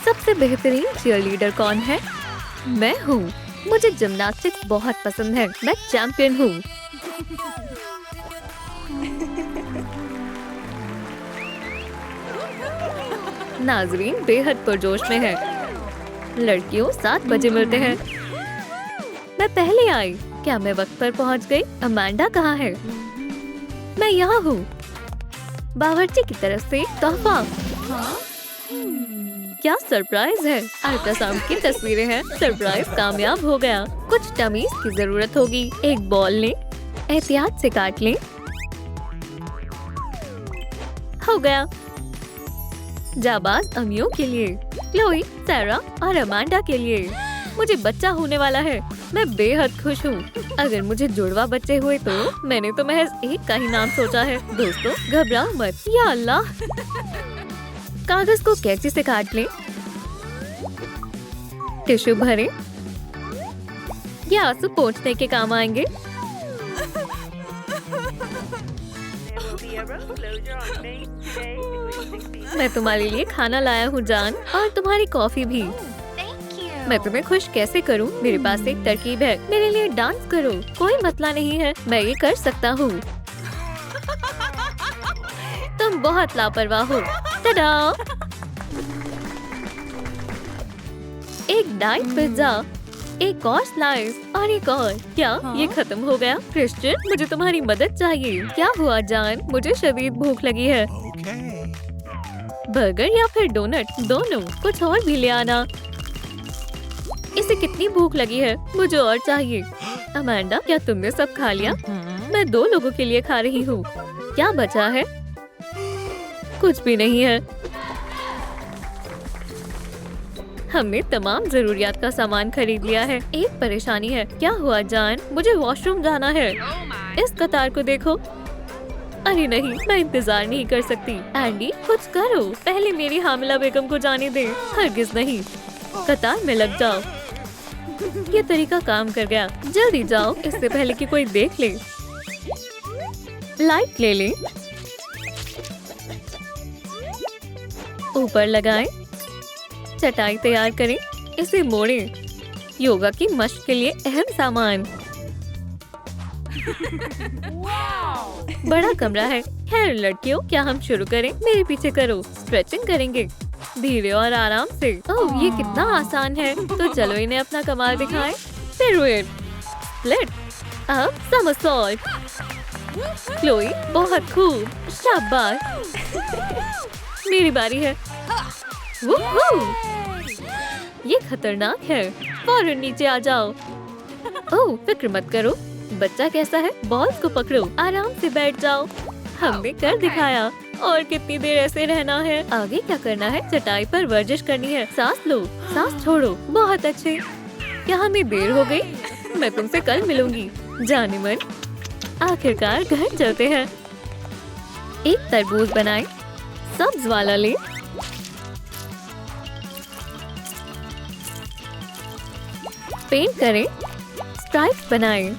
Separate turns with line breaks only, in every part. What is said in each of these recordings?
सबसे बेहतरीन चीयरलीडर कौन है? मैं हूँ। मुझे जिम्नास्टिक्स बहुत पसंद है। मैं चैंपियन हूँ। नाजरीन बेहद पुरजोश में है। लड़कियों 7 बजे मिलते हैं। मैं पहले आई। क्या मैं वक्त पर पहुंच गई? अमांडा कहाँ है? मैं यहाँ हूँ। बावर्ची की तरफ से तोहफा। क्या सरप्राइज है? अल्ट्रासाउंड की तस्वीरें हैं। सरप्राइज कामयाब हो गया। कुछ टमीज की जरूरत होगी। एक बॉल लें। एहतियात से काट लें। हो गया। जाबाज अमियों के लिए, क्लोई, सारा और अमांडा के लिए। मुझे बच्चा होने वाला है। मैं बेहद खुश हूँ। अगर मुझे जुड़वा बच्चे हुए तो मैंने तो महज एक का ही नाम सोचा है। दोस्तों घबराओ मत। या अल्लाह। कागज को कैंची से काट लें। टिश्यू भरें। ये आंसू पोंछने के काम आएंगे। मैं तुम्हारे लिए खाना लाया हूँ जान, और तुम्हारी कॉफी भी। मैं तुम्हें खुश कैसे करूँ? मेरे पास एक तरकीब है। मेरे लिए डांस करो। कोई मसला नहीं है, मैं ये कर सकता हूँ। तुम बहुत लापरवाह हो। टडा! एक डाइट पिज्जा, एक और स्लाइस और एक और। क्या ये खत्म हो गया? क्रिश्चियन मुझे तुम्हारी मदद चाहिए। क्या हुआ जान? मुझे शदीद भूख लगी है। बर्गर या फिर डोनट? दोनों। कुछ और भी ले आना। इसे कितनी भूख लगी है? मुझे और चाहिए। अमांडा क्या तुमने सब खा लिया? मैं 2 लोगों के लिए खा रही हूँ। क्या बचा है? कुछ भी नहीं है। हमने तमाम जरूरियात का सामान खरीद लिया है। एक परेशानी है। क्या हुआ जान? मुझे वॉशरूम जाना है। इस कतार को देखो। अरे नहीं, मैं इंतजार नहीं कर सकती। एंडी कुछ करो। पहले मेरी हामिला बेगम को जाने दे। हरगिज नहीं। कतार में लग जाओ। ये तरीका काम कर गया। जल्दी जाओ, इससे पहले कि कोई देख ले। लाइट ले लें। ऊपर लगाएं। चटाई तैयार करें। इसे मोड़ें। योगा की मश्क के लिए अहम सामान। बड़ा कमरा है। खैर लड़कियों, क्या हम शुरू करें? मेरे पीछे करो। स्ट्रेचिंग करेंगे धीरे और आराम से। ओह ये कितना आसान है। तो चलो इन्हें अपना कमाल दिखाएं। पिरुएट, स्प्लिट, अब समरसॉल्ट। क्लोई बहुत खूब, शाबाश। मेरी बारी है। वूहू! ये खतरनाक है। फौरन नीचे आ जाओ। ओह फिक्र मत करो। बच्चा कैसा है? बॉल्स को पकड़ो। आराम से बैठ जाओ। हमने कर दिखाया। और कितनी देर ऐसे रहना है? आगे क्या करना है? चटाई पर वर्जिश करनी है। सांस लो, सांस छोड़ो। बहुत अच्छे। क्या हमें देर हो गई? मैं तुमसे कल मिलूंगी। जाने मन। आखिरकार घर चलते हैं। एक तरबूज बनाएं। सब्ज वाला ले। पेंट करें। स्ट्राइप्स बनाएं।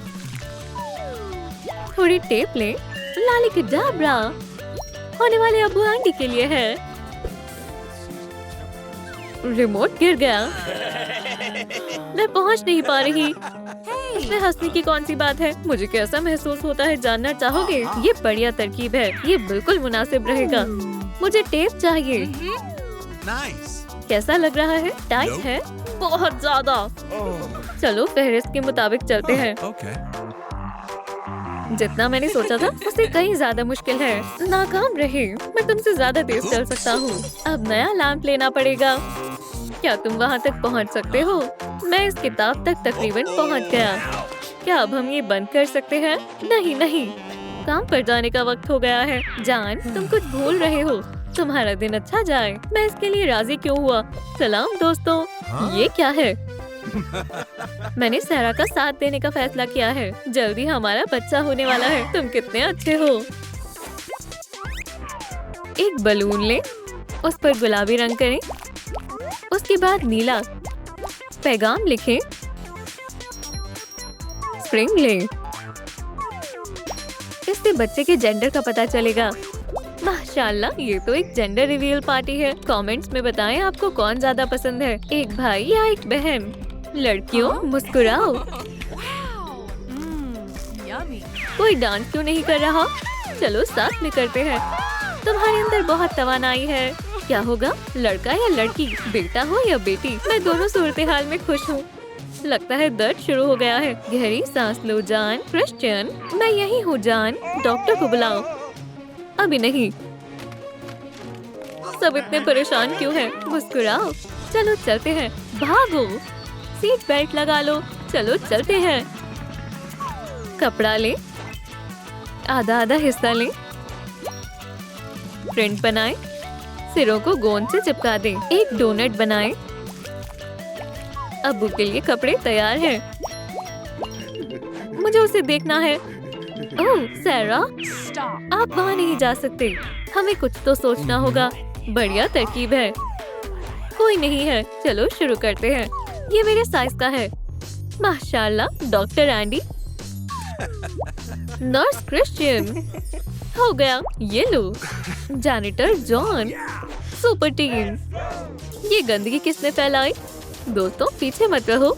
थोड़ी टेप लें। लाली की डाबरा होने वाले अबू आंटी के लिए है। रिमोट गिर गया। मैं पहुंच नहीं पा रही। इसमें हंसने की कौन सी बात है? मुझे कैसा महसूस होता है जानना चाहोगे? ये बढ़िया तरकीब है। ये बिल्कुल मुनासिब रहेगा। मुझे टेप चाहिए। कैसा लग रहा है? टाइट है? बहुत ज्यादा। चलो फहरिस्त के मुताबिक चलते हैं। जितना मैंने सोचा था उससे कहीं ज्यादा मुश्किल है। नाकाम रहे। मैं तुमसे ज्यादा तेज चल सकता हूँ। अब नया लैंप लेना पड़ेगा। क्या तुम वहाँ तक पहुँच सकते हो? मैं इस किताब तक तकरीबन पहुँच गया। क्या अब हम ये बंद कर सकते हैं? नहीं नहीं, काम पर जाने का वक्त हो गया है। जान तुम कुछ भूल रहे हो। तुम्हारा दिन अच्छा जाए। मैं इसके लिए राजी क्यों हुआ? सलाम दोस्तों। ये क्या है? मैंने सारा का साथ देने का फैसला किया है। जल्दी हमारा बच्चा होने वाला है। तुम कितने अच्छे हो। एक बलून लें। उस पर गुलाबी रंग करें। उसके बाद नीला। पैगाम लिखें। स्प्रिंग लें। इससे बच्चे के जेंडर का पता चलेगा। माशाल्लाह, ये तो एक जेंडर रिवील पार्टी है। कमेंट्स में बताएं आपको कौन ज्यादा पसंद है, एक भाई या एक बहन। लड़कियों मुस्कुराओ। कोई डांस क्यों नहीं कर रहा? चलो साथ में करते हैं। तुम्हारे अंदर बहुत तवानाई है। क्या होगा, लड़का या लड़की, बेटा हो या बेटी? मैं दोनों सूरत हाल में खुश हूँ। लगता है दर्द शुरू हो गया है। गहरी सांस लो जान। क्रिश्चियन, मैं यही हूँ जान। डॉक्टर को बुलाओ। अभी नहीं। सब इतने परेशान क्यों हैं? मुस्कुराओ। चलो चलते हैं। भागो। सीट बेल्ट लगा लो। चलो चलते हैं। कपड़ा ले, आधा आधा हिस्सा ले। प्रिंट बनाए, सिरों को गोंद से चिपका दें। एक डोनट बनाएं। अब्बू के लिए कपड़े तैयार हैं। मुझे उसे देखना है। ओह सैरा, आप वहाँ नहीं जा सकते। हमें कुछ तो सोचना होगा। बढ़िया तरकीब है। कोई नहीं है, चलो शुरू करते हैं। ये मेरे साइज का है। माशाल्लाह, डॉक्टर एंडी। Nurse Christian. हो गया। ये लो। Janitor John. Super team. ये गंदगी किसने फैलाई? दोस्तों पीछे मत रहो।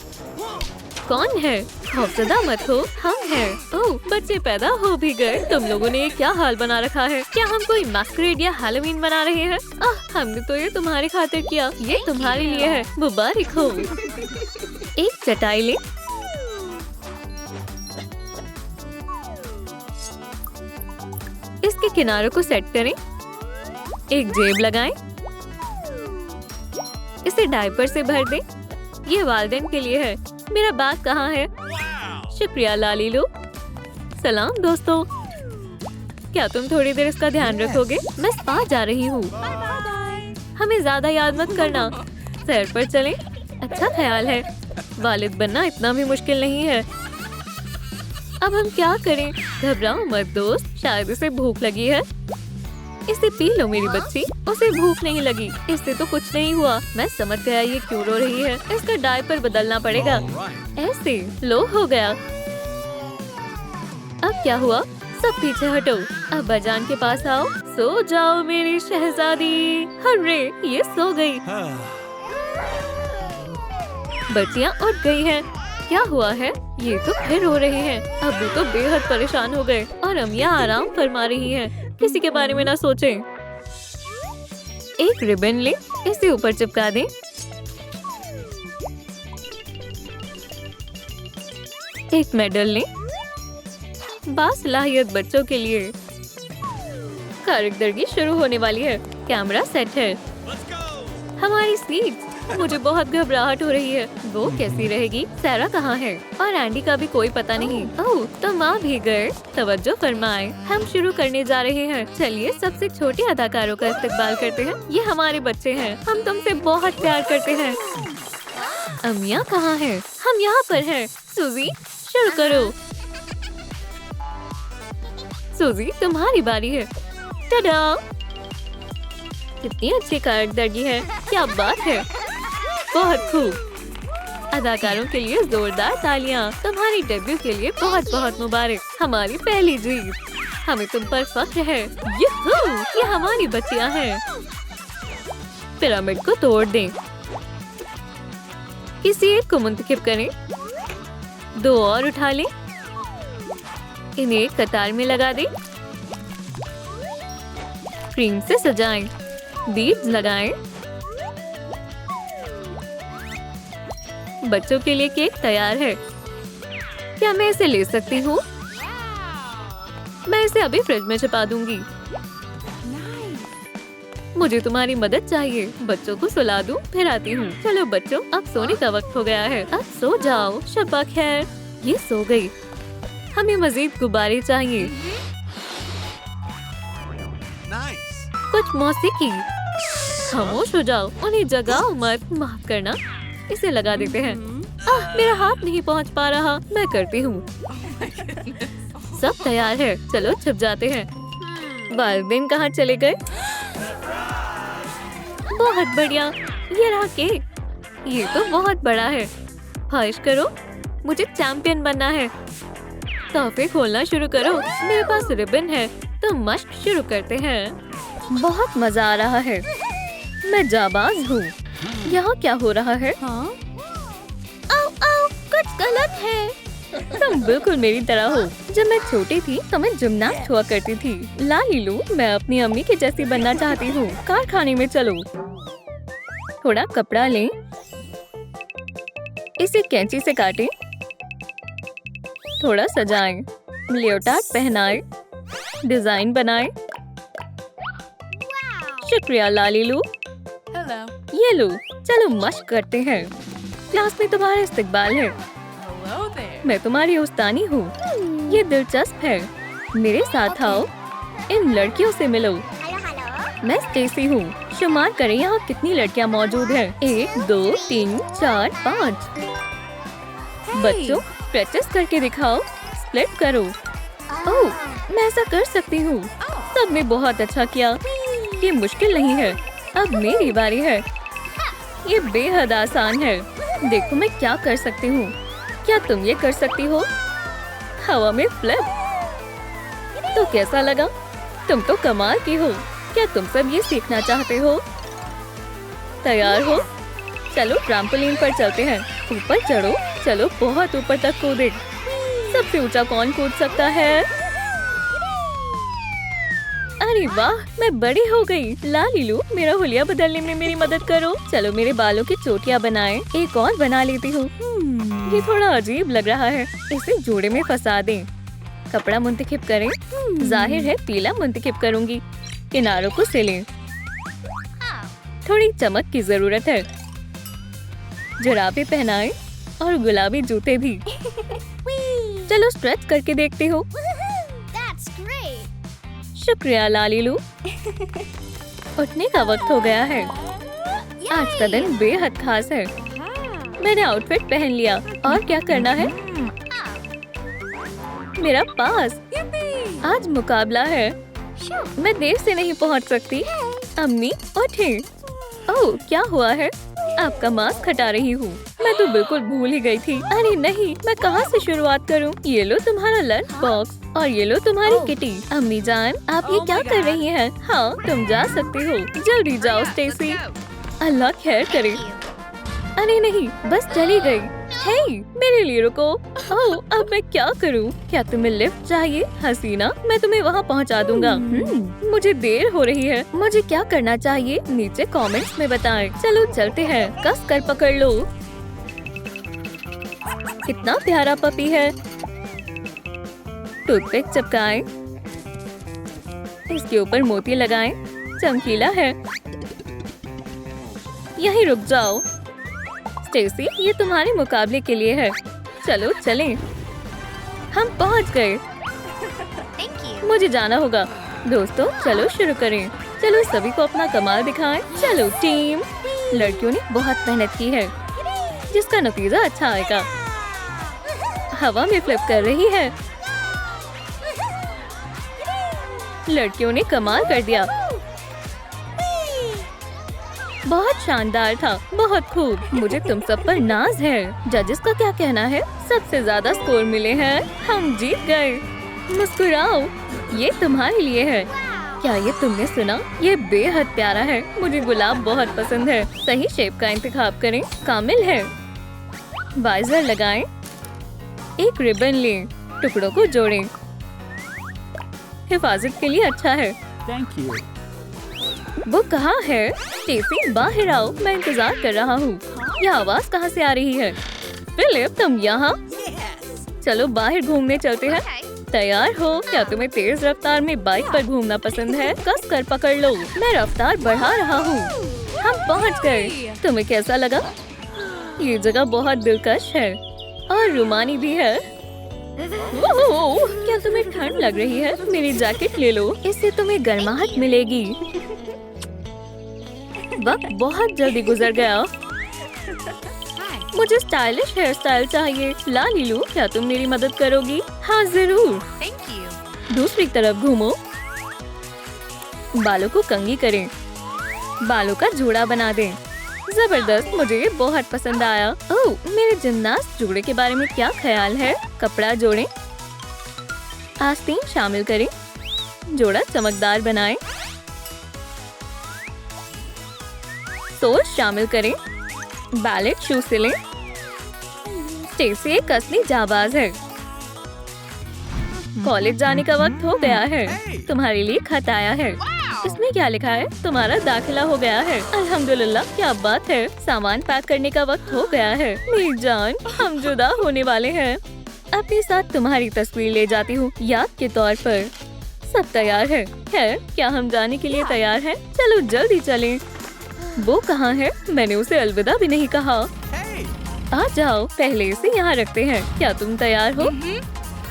कौन है? खौफजदा मत हो, हम हैं। ओह, बच्चे पैदा हो भी गए। तुम लोगों ने ये क्या हाल बना रखा है? क्या हम कोई मैस्करेड या हैलोवीन बना रहे हैं? हमने तो ये तुम्हारे खातिर किया। ये तुम्हारे लिए है। मुबारक हो। एक चटाई ले। इसके किनारों को सेट करें। एक जेब लगाएं। इसे डायपर से भर दें। ये वालिदैन के लिए है। मेरा बैग कहाँ है? शुक्रिया लाली लो। सलाम दोस्तों। क्या तुम थोड़ी देर इसका ध्यान रखोगे? मैं स्पा जा रही हूँ। हमें ज्यादा याद मत करना। सैर पर चलें। अच्छा ख्याल है। वालिद बनना इतना भी मुश्किल नहीं है। अब हम क्या करें? घबराओ मत दोस्त, शायद इसे भूख लगी है। इसे पी लो मेरी बच्ची। उसे भूख नहीं लगी। इससे तो कुछ नहीं हुआ। मैं समझ गया ये क्यों रो रही है। इसका डायपर बदलना पड़ेगा। ऐसे लो, हो गया। अब क्या हुआ? सब पीछे हटो। अब्बा जान के पास आओ। सो जाओ मेरी शहजादी। हर्रे, ये सो गई। बच्चियाँ उठ गई हैं। क्या हुआ है? ये तो फिर रो रहे हैं। अब्बू तो बेहद परेशान हो गए और अम्मिया आराम फरमा रही हैं। किसी के बारे में ना सोचें। एक रिबन ले, इसे ऊपर चिपका दें। एक मेडल ले। बासलाहियत बच्चों के लिए। कारकर्दगी शुरू होने वाली है। कैमरा सेट है। हमारी सीट। मुझे बहुत घबराहट हो रही है। वो कैसी रहेगी? सैरा कहाँ है? और एंडी का भी कोई पता नहीं। ओह, तो माँ भी गए। तवज्जो फरमाए। हम शुरू करने जा रहे हैं। चलिए सबसे छोटे अदाकारों का इस्तकबाल करते हैं। ये हमारे बच्चे हैं। हम तुमसे बहुत प्यार करते हैं। अम्मिया कहाँ है? हम यहाँ पर हैं। सूजी, शुरू करो। सूजी, तुम्हारी बारी है। टडा! कितनी अच्छी कारकर्दगी है। क्या बात है। बहुत खूब। अदाकारों के लिए जोरदार तालियां। तुम्हारी डेब्यू के लिए बहुत बहुत मुबारक। हमारी पहली जीत। हमें तुम पर फख्र है। ये हमारी बच्चियां हैं। पिरामिड को तोड़ दें। किसी एक को मुंतखब करें। दो और उठा लें। इन्हें एक कतार में लगा दें। क्रीम से सजाएं। बीड्स लगाएं। बच्चों के लिए केक तैयार है। क्या मैं इसे ले सकती हूँ? मैं इसे अभी फ्रिज में छिपा दूंगी। मुझे तुम्हारी मदद चाहिए। बच्चों को सुला दूं, फिर आती हूँ। चलो बच्चों, अब सोने का वक्त हो गया है। अब सो जाओ। शब्बा खैर। ये सो गई। हमें मजीद गुब्बारे चाहिए। कुछ मौसीकी। खामोश हो जाओ। उन्हें जगाओ मत। माफ करना। इसे लगा देते हैं। मेरा हाथ नहीं पहुंच पा रहा। मैं करती हूँ। सब तैयार है। चलो छिप जाते हैं। वालिदैन कहाँ चले गए? बहुत बढ़िया। ये रहा केक। ये तो बहुत बड़ा है। ख्वाहिश करो। मुझे चैंपियन बनना है। तोहफे खोलना शुरू करो। मेरे पास रिबन है, तो मश्क शुरू करते हैं। बहुत मजा आ रहा है। मैं जाबाज हूँ। यहाँ क्या हो रहा है? आओ आओ, कुछ गलत है। तुम बिल्कुल मेरी तरह हो। जब मैं छोटी थी तो मैं जिमनास्ट हुआ करती थी। लालीलू, मैं अपनी अम्मी की जैसी बनना चाहती हूँ। कारखाने में चलो। थोड़ा कपड़ा लें, इसे कैंची से काटें, थोड़ा सजाएं, लियोटार्ड पहनाएं, डिजाइन बनाएं। शुक्रिया लालीलू। ये लो, चलो मश्क करते हैं। क्लास में तुम्हारा इस्तकबाल है। मैं तुम्हारी उस्तानी हूँ। ये दिलचस्प है। मेरे साथ आओ, इन लड़कियों से मिलो। मैं स्टेसी हूँ। शुमार करें यहाँ कितनी लड़कियाँ मौजूद हैं। 1 2 3 4 5। बच्चों, प्रैक्टिस करके दिखाओ। स्प्लिट करो। ओह, मैं ऐसा कर सकती हूँ। सबने बहुत अच्छा किया। ये मुश्किल नहीं है। अब मेरी बारी है। ये बेहद आसान है। देखो मैं क्या कर सकती हूँ। क्या तुम ये कर सकती हो? हवा में फ्लिप। तो कैसा लगा? तुम तो कमाल की हो। क्या तुम सब ये सीखना चाहते हो? तैयार हो? चलो ट्रैम्पोलिन पर चलते हैं। ऊपर चढ़ो। चलो बहुत ऊपर तक कूदे। सबसे ऊंचा कौन कूद सकता है? अरे वाह, मैं बड़ी हो गई। लालीलू, मेरा हुलिया बदलने में मेरी मदद करो। चलो मेरे बालों की चोटियां बनाएं। एक और बना लेती हूँ। ये थोड़ा अजीब लग रहा है। इसे जोड़े में फंसा दें। कपड़ा मुंतखब करें। जाहिर है पीला मुंतखब करूंगी। किनारों को सिलें। थोड़ी चमक की जरूरत है। जुराबे पहनाएं और गुलाबी जूते भी। चलो स्ट्रेच करके देखती हूँ। शुक्रिया लालीलू। उठने का वक्त हो गया है। आज का दिन बेहद खास है। मैंने आउटफिट पहन लिया। और क्या करना है? मेरा पास। आज मुकाबला है। मैं देर से नहीं पहुंच सकती। अम्मी उठे। ओह, क्या हुआ है? आपका मास्क हटा रही हूँ। मैं तो बिल्कुल भूल ही गई थी। अरे नहीं, मैं कहाँ से शुरुआत करूँ? ये लो तुम्हारा लंच बॉक्स और ये लो तुम्हारी किटी। अम्मी जान, आप ये क्या कर रही हैं? हाँ, तुम जा सकती हो। जल्दी जाओ स्टेसी। अल्लाह खैर करे। अरे नहीं, बस चली गई। हे, मेरे लिए रुको। ओह, अब मैं क्या करूँ? क्या तुम्हें लिफ्ट चाहिए? हसीना, मैं तुम्हें वहाँ पहुँचा दूंगा। मुझे देर हो रही है। मुझे क्या करना चाहिए? नीचे कमेंट्स में बताएं। चलो चलते हैं। कस कर पकड़ लो। कितना प्यारा पपी है। टूथपिक चिपकाएं। इसके ऊपर मोती लगाएं। चमकीला है। यहीं रुक जाओ। स्टेसी, ये तुम्हारे मुकाबले के लिए है। चलो चलें। हम पहुंच गए। मुझे जाना होगा। दोस्तों, चलो शुरू करें। चलो सभी को अपना कमाल दिखाएं। चलो टीम। लड़कियों ने बहुत मेहनत की है, जिसका नतीजा अच्छा आएगा। हवा में फ्लिप कर रही है। लड़कियों ने कमाल कर दिया। बहुत शानदार था। बहुत खूब। मुझे तुम सब पर नाज है। जजेस का क्या कहना है? सबसे ज्यादा स्कोर मिले हैं। हम जीत गए। मुस्कुराओ, ये तुम्हारे लिए है। क्या ये तुमने सुना? ये बेहद प्यारा है। मुझे गुलाब बहुत पसंद है। सही शेप का इंतखाब करें। कामिल है। वाइजर लगाएं। एक रिबन लें। टुकड़ों को जोड़ें। हिफाजत के लिए अच्छा है।
Thank you.
वो कहाँ है? स्टेसी, बाहर आओ। मैं इंतजार कर रहा हूँ। यह आवाज कहाँ से आ रही है? फिलिप, तुम यहाँ? चलो बाहर घूमने चलते हैं। तैयार हो? क्या तुम्हें तेज रफ्तार में बाइक पर घूमना पसंद है? कस कर पकड़ लो। मैं रफ्तार बढ़ा रहा हूँ। हम पहुँच गए। तुम्हें कैसा लगा? ये जगह बहुत दिलकश है और रुमानी भी है। ओह, क्या तुम्हें ठंड लग रही है? मेरी जैकेट ले लो। इससे तुम्हें गर्माहट मिलेगी। वक्त बहुत जल्दी गुजर गया। मुझे स्टाइलिश हेयर स्टाइल चाहिए। लालीलू, क्या तुम मेरी मदद करोगी? हाँ जरूर। दूसरी तरफ घूमो। बालों को कंघी करें। बालों का जूड़ा बना दें। जबरदस्त, मुझे ये बहुत पसंद आया। ओह, मेरे जिम्नास्ट जूड़े के बारे में क्या ख्याल है? कपड़ा जोड़ें। आस्तीन शामिल करें। जोड़ा चमकदार बनाएं। सोल्स शामिल करें। बैलेट शू सिलें। स्टेसी एक असली जाबाज है। कॉलेज जाने का वक्त हो गया है। तुम्हारे लिए खत आया है। इसमें क्या लिखा है? तुम्हारा दाखिला हो गया है। अल्हम्दुलिल्लाह, क्या बात है। सामान पैक करने का वक्त हो गया है। मेरी जान, हम जुदा होने वाले हैं। अपने साथ तुम्हारी तस्वीर ले जाती हूँ याद के तौर पर। सब तैयार है। क्या हम जाने के लिए तैयार हैं? चलो जल्दी चलें। वो कहाँ है? मैंने उसे अलविदा भी नहीं कहा। आ जाओ, पहले इसे यहाँ रखते हैं। क्या तुम तैयार हो?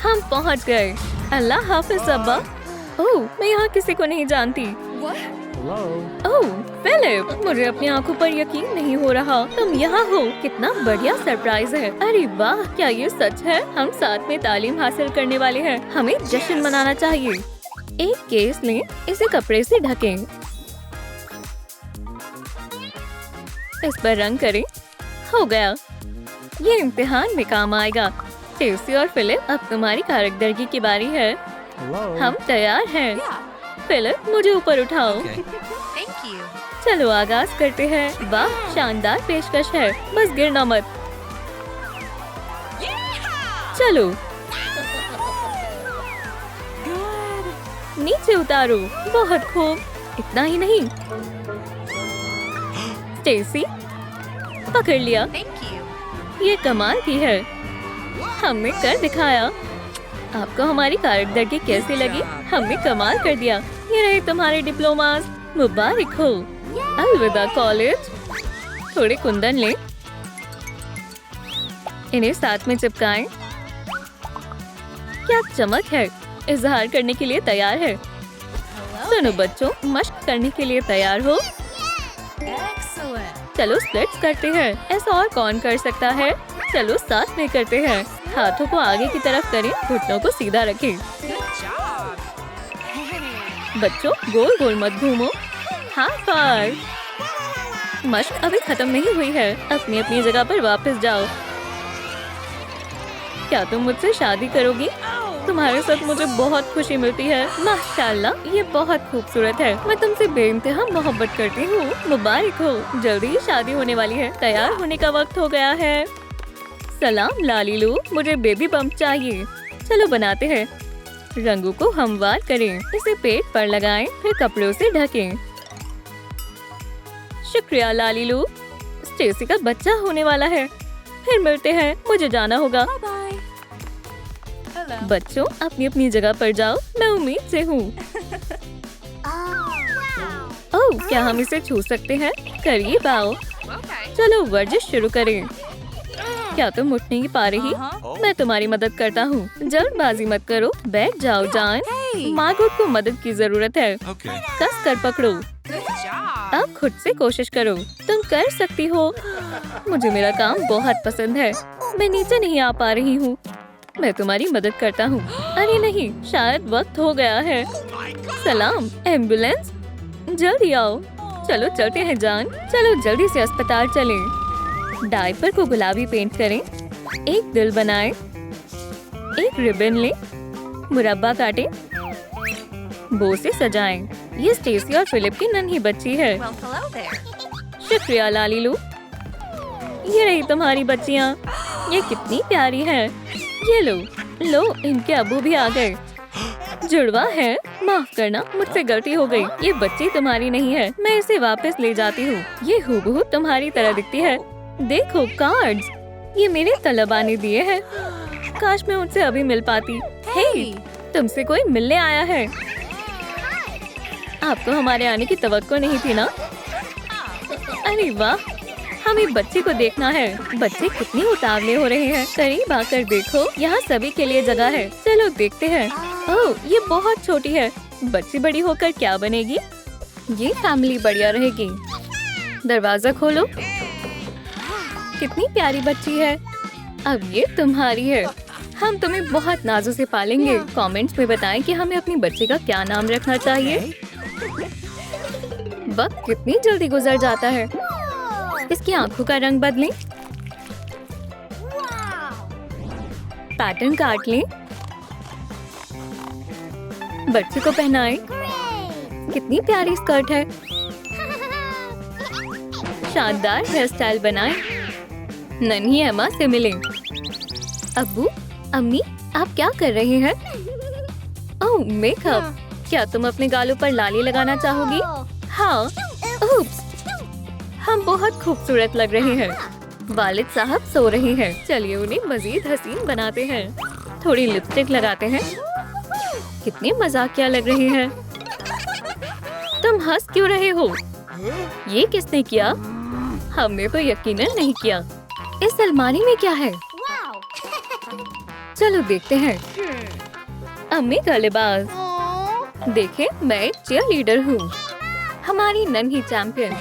हम पहुँच गए। अल्लाह हाफिज अब्बा। ओह, मैं यहाँ किसी को नहीं जानती। ओह फिलिप, मुझे अपनी आंखों पर यकीन नहीं हो रहा। तुम यहाँ हो। कितना बढ़िया सरप्राइज है। अरे वाह, क्या ये सच है? हम साथ में तालीम हासिल करने वाले हैं। हमें जश्न मनाना चाहिए। एक केस लें, इसे कपड़े से ढकें। इस पर रंग करें। हो गया। ये इम्तिहान में काम आएगा। स्टेसी और फिलिप, अब तुम्हारी कारकर्दगी की बारी है। हम तैयार हैं। फिलिप, मुझे ऊपर उठाओ। चलो आगाज करते हैं। वाह, शानदार पेशकश है। बस गिरना मत। चलो नीचे उतारो। बहुत खूब। इतना ही नहीं। स्टेसी, पकड़ लिया। ये कमाल की है। हमने कर दिखाया। आपको हमारी कारकर्दगी कैसी लगी? हमने कमाल कर दिया। ये रहे तुम्हारे डिप्लोमास। मुबारक हो। अलविदा कॉलेज। थोड़े कुंदन लें। इन्हें साथ में चिपकाएं। क्या चमक है। इजहार करने के लिए तैयार है। सुनो बच्चों, मश्क करने के लिए तैयार हो? चलो स्प्लिट्स करते हैं। ऐसा और कौन कर सकता है? चलो साथ में करते हैं। हाथों को आगे की तरफ करें, घुटनों को सीधा रखें। बच्चों, गोल गोल मत घूमो। High five. मश्क अभी खत्म नहीं हुई है। अपनी अपनी जगह पर वापस जाओ। क्या तुम मुझसे शादी करोगी? तुम्हारे साथ मुझे बहुत खुशी मिलती है। माशाल्लाह, ये बहुत खूबसूरत है। मैं तुमसे बेइंतहा मोहब्बत करती हूँ। मुबारक हो। जल्दी ही शादी होने वाली है। तैयार होने का वक्त हो गया है। सलाम लालीलू, मुझे बेबी बम्प चाहिए। चलो बनाते हैं। रंगों को हमवार करें। इसे पेट पर लगाएं, फिर कपड़ों से ढकें। शुक्रिया लालीलू। स्टेसी का बच्चा होने वाला है। फिर मिलते हैं। मुझे जाना होगा। बच्चों, अपनी अपनी जगह पर जाओ। मैं उम्मीद से हूँ। ओह, क्या हम इसे छू सकते हैं? करीब आओ। चलो वर्जिश शुरू करें। क्या तुम उठ नहीं पा रही? मैं तुम्हारी मदद करता हूँ। जल्दबाजी मत करो। बैठ जाओ जान। मार्गोट को मदद की जरूरत है। कस कर पकड़ो। अब खुद से कोशिश करो। तुम कर सकती हो। मुझे मेरा काम बहुत पसंद है। मैं नीचे नहीं आ पा रही हूँ। मैं तुम्हारी मदद करता हूँ। अरे नहीं, शायद वक्त हो गया है। सलाम, एम्बुलेंस, जल्दी आओ। चलो चलते हैं जान। चलो जल्दी से अस्पताल चलें। डायपर को गुलाबी पेंट करें। एक दिल बनाएं। एक रिबन लें। मुरब्बा काटें। बो से सजाएं। ये स्टेसी और फिलिप की नन्ही बच्ची है। शुक्रिया लालीलू। ये रही तुम्हारी बच्चियाँ। ये कितनी प्यारी है। ये लो, इनके अब्बू भी आ गए। जुड़वा है। माफ करना, मुझसे गलती हो गई। ये बच्ची तुम्हारी नहीं है। मैं इसे वापस ले जाती हूँ। ये हूबहू तुम्हारी तरह दिखती है। देखो कार्ड्स, ये मेरे तलबा ने दिए हैं। काश मैं उनसे अभी मिल पाती। हे, तुमसे कोई मिलने आया है। आपको हमारे आने की तवक्को नहीं थी ना? अरे वाह, हमें बच्चे को देखना है। बच्चे कितने उतावले हो रहे हैं। करीब आकर देखो, यहाँ सभी के लिए जगह है। चलो देखते हैं। ओह, ये बहुत छोटी है। बच्ची बड़ी होकर क्या बनेगी? ये फैमिली बढ़िया रहेगी। दरवाजा खोलो। कितनी प्यारी बच्ची है। अब ये तुम्हारी है। हम तुम्हें बहुत नाजों से पालेंगे। कमेंट्स में बताएं कि हमें अपनी बच्ची का क्या नाम रखना चाहिए। वक्त कितनी जल्दी गुजर जाता है। इसकी आंखों का रंग बदलें। पैटर्न काट लें। बच्चे को पहनाएं। कितनी प्यारी स्कर्ट है। शानदार हेयर स्टाइल बनाए। नन्ही एमा से मिले। अब्बू, अम्मी, आप क्या कर रहे हैं? ओह, मेकअप। क्या तुम अपने गालों पर लाली लगाना चाहोगी? हाँ। उप्स, हम बहुत खूबसूरत लग रहे हैं। वालिद साहब सो रहे हैं। चलिए उन्हें मजीद हसीन बनाते हैं। थोड़ी लिपस्टिक लगाते हैं। कितनी मजाकिया लग रही है। तुम हंस क्यों रहे हो? ये किसने किया? हमने तो यकीनन नहीं किया। इस अलमारी में क्या है? चलो देखते हैं। अम्मी का लिबास। देखे, मैं एक चीयर लीडर हूँ। हमारी नन्ही चैंपियन।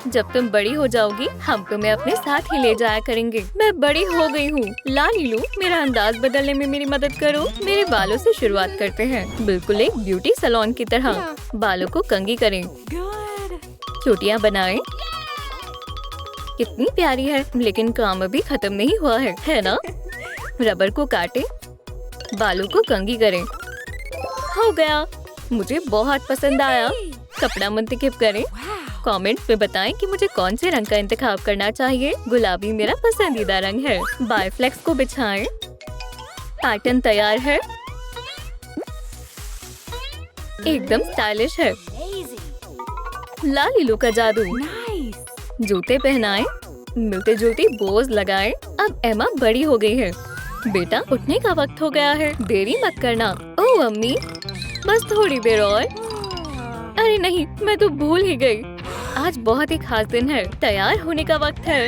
जब तुम बड़ी हो जाओगी हम तुम्हें अपने साथ ही ले जाया करेंगे। मैं बड़ी हो गई हूँ। लालीलू, मेरा अंदाज बदलने में मेरी मदद करो। मेरे बालों से शुरुआत करते हैं। बिल्कुल एक ब्यूटी सैलून की तरह। बालों को कंघी करें। चोटियाँ बनाएं। कितनी प्यारी है, लेकिन काम अभी खत्म नहीं हुआ है ना? रबर को काटे। बालों को कंघी करें। हो गया। मुझे बहुत पसंद आया। कपड़ा मुंतखब करें। कमेंट में बताएं कि मुझे कौन से रंग का इंतखाब करना चाहिए। गुलाबी मेरा पसंदीदा रंग है। बायफ्लेक्स को बिछाएं। पैटर्न तैयार है। एकदम स्टाइलिश है। लालीलू का जादू। जूते पहनाएं। मिलते जुलते बोज लगाएं। अब एमा बड़ी हो गई है। बेटा, उठने का वक्त हो गया है। देरी मत करना। ओह अम्मी, बस थोड़ी देर और। अरे नहीं, मैं तो भूल ही गई। आज बहुत ही खास दिन है। तैयार होने का वक्त है।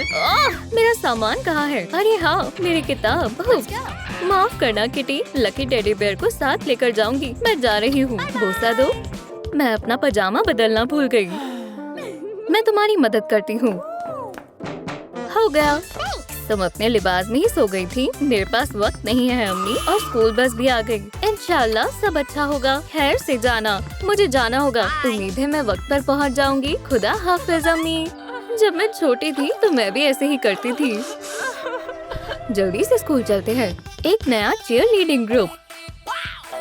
मेरा सामान कहाँ है? अरे हाँ, मेरी किताब। माफ करना किटी, लकी टेडी बेयर को साथ लेकर जाऊंगी। मैं जा रही हूँ। बोसा दो। मैं अपना पजामा बदलना भूल गई। मैं तुम्हारी मदद करती हूँ। हो गया। तुम अपने लिबास में ही सो गई थी। मेरे पास वक्त नहीं है अम्मी, और स्कूल बस भी आ गई। इंशाल्लाह सब अच्छा होगा। खैर से जाना। मुझे जाना होगा। उम्मीद है मैं वक्त पर पहुंच जाऊंगी। खुदा हाफिज अम्मी। जब मैं छोटी थी तो मैं भी ऐसे ही करती थी। जल्दी से स्कूल चलते हैं। एक नया चीयर लीडिंग ग्रुप।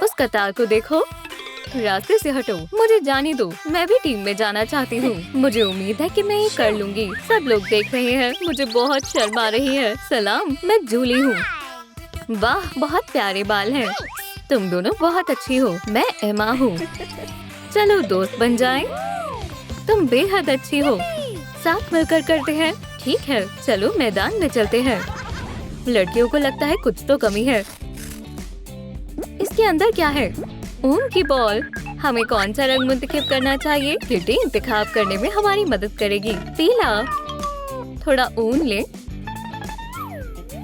उस कतार को देखो। रास्ते से हटो। मुझे जाने दो। मैं भी टीम में जाना चाहती हूँ। मुझे उम्मीद है कि मैं ये कर लूंगी। सब लोग देख रहे हैं। मुझे बहुत शर्म आ रही है। सलाम, मैं जूली हूँ। वाह, बहुत प्यारे बाल हैं। तुम दोनों बहुत अच्छी हो। मैं एमा हूँ। चलो दोस्त बन जाएं। तुम बेहद अच्छी हो। साथ मिलकर करते हैं। ठीक है, चलो मैदान में चलते हैं। लड़कियों को लगता है कुछ तो कमी है। इसके अंदर क्या है? ऊन की बॉल। हमें कौन सा रंग मुंतखब करना चाहिए? किटी इंतखाब करने में हमारी मदद करेगी। पीला। थोड़ा ऊन ले।